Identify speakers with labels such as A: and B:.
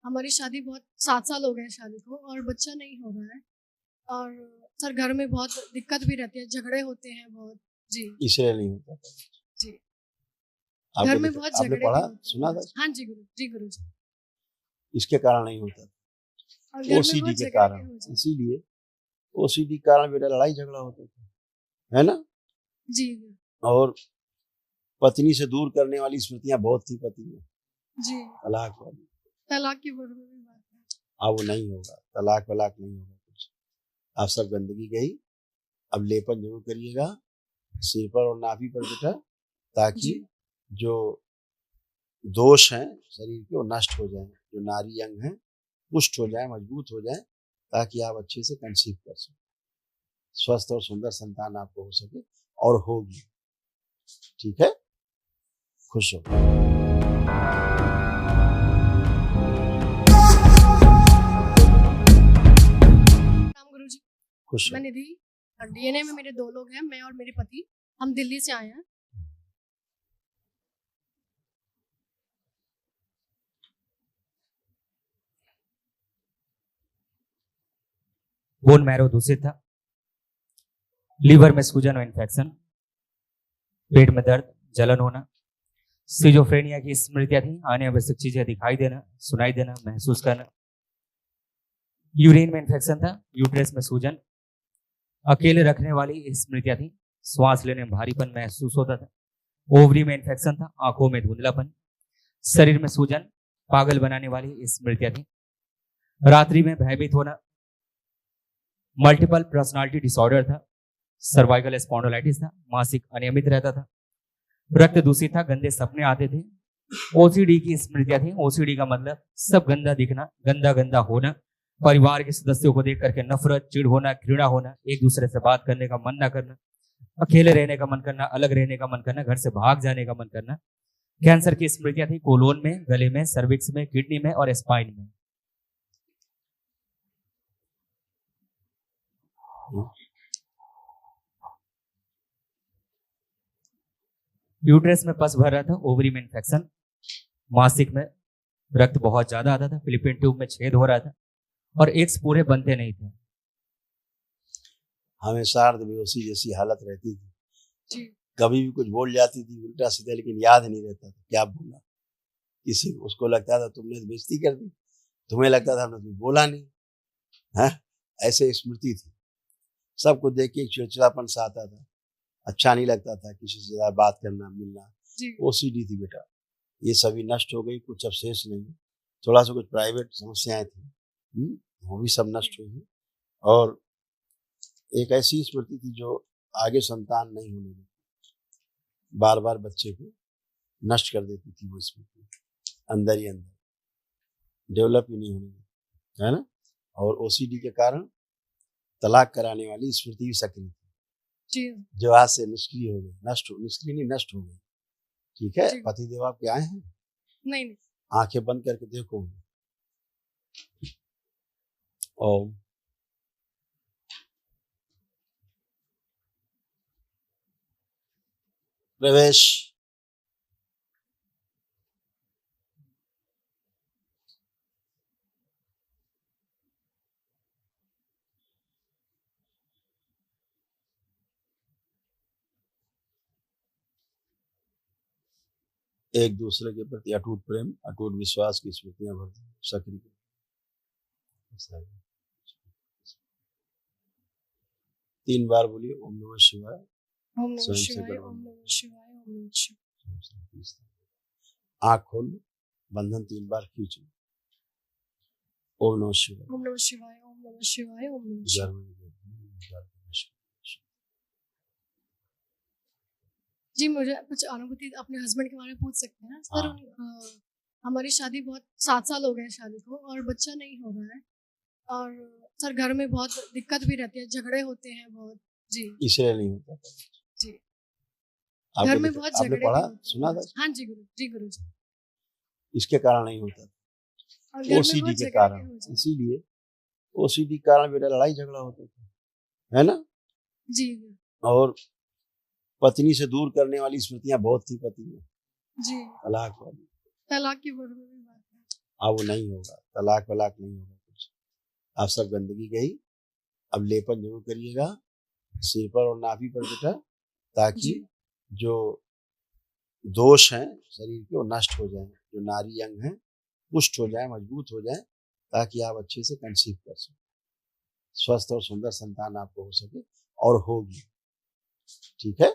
A: हमारी शादी बहुत 7 साल हो गए हैं शादी को और बच्चा नहीं हो रहा है। और सर घर में बहुत दिक्कत भी रहती है, झगड़े होते हैं बहुत। जी,
B: इसलिए नहीं होता था।
A: जी।
B: आपको
A: घर में बहुत
B: आपने
A: झगड़े भी
B: पढ़ा
A: होते
B: सुना
A: हैं।
B: था?
A: हाँ जी गुरु जी, गुरु जी।
B: इसके कारण नहीं होता
A: और घर में
B: ओसीडी
A: बहुत
B: के
A: झगड़े
B: कारण।
A: भी हो जाते हैं।
B: इसीलिए ओसीडी के कारण बेटा लड़ाई झगड़ा होता था, है ना।
A: जी
B: और पत्नी से दूर करने वाली स्मृतियां बहुत थी पति में,
A: जी।
B: तलाक वाली।
A: तलाक की बारे में भी बात है।
B: अब वो नहीं होगा, तलाक वलाक नहीं होगा कुछ। आप सब गंदगी गई। अब लेपन जरूर करिएगा सिर पर और नाभि पर बेटा, ताकि
A: जी
B: जो दोष हैं शरीर के वो नष्ट हो जाएं, जो नारी अंग हैं पुष्ट हो जाए, मजबूत हो जाए, ताकि आप अच्छे से कंसीव कर सकें, स्वस्थ और सुंदर संतान आपको हो सके और होगी। ठीक है, खुश हो।
A: राम गुरु जी।
B: खुश
A: मैं
B: हो।
A: निधि। डीएनए में मेरे 2 लोग हैं, मैं और मेरे पति। हम दिल्ली से आए हैं।
C: बोन मैरो दूषित था, लीवर में सूजन और इन्फेक्शन, पेट में दर्द, जलन होना, सिजोफ्रेनिया की स्मृतियां थी, आने आवश्यक चीजें दिखाई देना, सुनाई देना, महसूस करना। यूरिन में इन्फेक्शन था, यूट्रस में सूजन, अकेले रखने वाली स्मृतियां थी, श्वास लेने में भारीपन महसूस होता था। ओवरी में इन्फेक्शन था, आंखों में धुंधलापन, शरीर में सूजन, पागल बनाने वाली स्मृतियां थी। रात्रि में भयभीत होना, मल्टीपल पर्सनालिटी डिसऑर्डर था, सर्वाइकल स्पॉन्डिलाइटिस था, मासिक अनियमित रहता था, रक्त दूषित था, गंदे सपने आते थे। ओसीडी की स्मृतियां थी। ओसीडी का मतलब सब गंदा दिखना, गंदा गंदा होना, परिवार के सदस्यों को देख करके नफरत, चिढ़ होना, घृणा होना, एक दूसरे से बात करने का मन न करना, अकेले रहने का मन करना, अलग रहने का मन करना, घर से भाग जाने का मन करना। कैंसर की स्मृतियां थी, कोलोन में, गले में, सर्विक्स में, किडनी में और स्पाइन में। यूट्रस में पस भर रहा था, ओवरी में इन्फेक्शन, मासिक में रक्त बहुत ज्यादा आता था, फिलिपिन ट्यूब में छेद हो रहा था और एग्स पूरे बनते नहीं थे।
B: हमेशा अर्धबेहोशी जैसी हालत रहती थी।
A: जी
B: कभी भी कुछ बोल जाती थी उल्टा सीधा, लेकिन याद नहीं रहता था क्या बोला। किसी उसको लगता था तुमने तो बेइज्जती कर दी, तुम्हें लगता था हमने तुम्हें बोला नहीं है। ऐसे स्मृति थी। सबको देख के एक चिड़चिड़ापन सा आता था, अच्छा नहीं लगता था किसी से ज्यादा बात करना, मिलना।
A: जी
B: ओसीडी थी बेटा, ये सभी नष्ट हो गई, कुछ अवशेष नहीं। थोड़ा सा कुछ प्राइवेट समस्याएं थी, वो भी सब नष्ट हुई। और एक ऐसी स्मृति थी जो आगे संतान नहीं होने देती, बार बार बच्चे को नष्ट कर देती थी। वो स्मृति अंदर ही अंदर डेवलप ही नहीं होने देती, है ना। और ओसीडी के कारण तलाक कराने वाली स्मृति भी सक्रिय थी,
A: जी
B: जो आज से निष्क्रिय हो गई, निष्क्रिय नहीं, नष्ट हो गई। ठीक है,
A: जी।
B: पतिदेव आपके आए हैं?
A: नहीं
B: आंखें बंद करके देखो। ओम। प्रवेश। एक दूसरे के प्रति अटूट प्रेम, अटूट विश्वास की स्मृतियां भर सक्रिय। 3 बार बोलिए ओम नमः शिवाय।
A: ओम नमः
B: स्वयं से
A: शिवाय,
B: करो।
A: ओम नमः शिवाय, ओम नमः शिवाय।
B: आँख खोल, बंधन 3 बार खींचो। ओम नमः शिवाय,
A: ओम नमः शिवाय, ओम नमः शिवाय, ओम नमः शिवाय। जी मुझे कुछ अनुभूति अपने हस्बैंड के बारे में पूछ सकते हैं सर? हमारी शादी बहुत 7 साल हो गए हैं शादी को और बच्चा नहीं हो रहा है। और सर घर में बहुत दिक्कत भी रहती है, झगड़े होते हैं बहुत। जी
B: इसलिए नहीं होता था।
A: जी। घर में बहुत
B: आपने
A: झगड़े
B: पढ़ा
A: भी होते
B: सुना
A: हैं।
B: था?
A: हाँ जी गुरु जी।
B: इसके कारण नहीं होता,
A: और घर में
B: ओसीडी
A: बहुत
B: के
A: झगड़े
B: कारण।
A: भी हो जाते हैं।
B: इसीलिए ओसीडी के कारण बेटा लड़ाई झगड़ा होता था, है ना।
A: जी
B: और पत्नी से दूर करने वाली स्मृतियां बहुत थी पति में,
A: जी।
B: तलाक वाली।
A: तलाक की बारे में भी बात है।
B: अब वो नहीं होगा, तलाक वलाक नहीं होगा कुछ। आप सब गंदगी गई। अब लेपन जरूर करिएगा सिर पर और नाभि पर बेटा, ताकि
A: जी
B: जो दोष हैं शरीर के वो नष्ट हो जाएं, जो नारी अंग हैं पुष्ट हो जाए, मजबूत हो जाए, ताकि आप अच्छे से कंसीव कर सकें, स्वस्थ और सुंदर संतान आपको हो सके और होगी। ठीक है।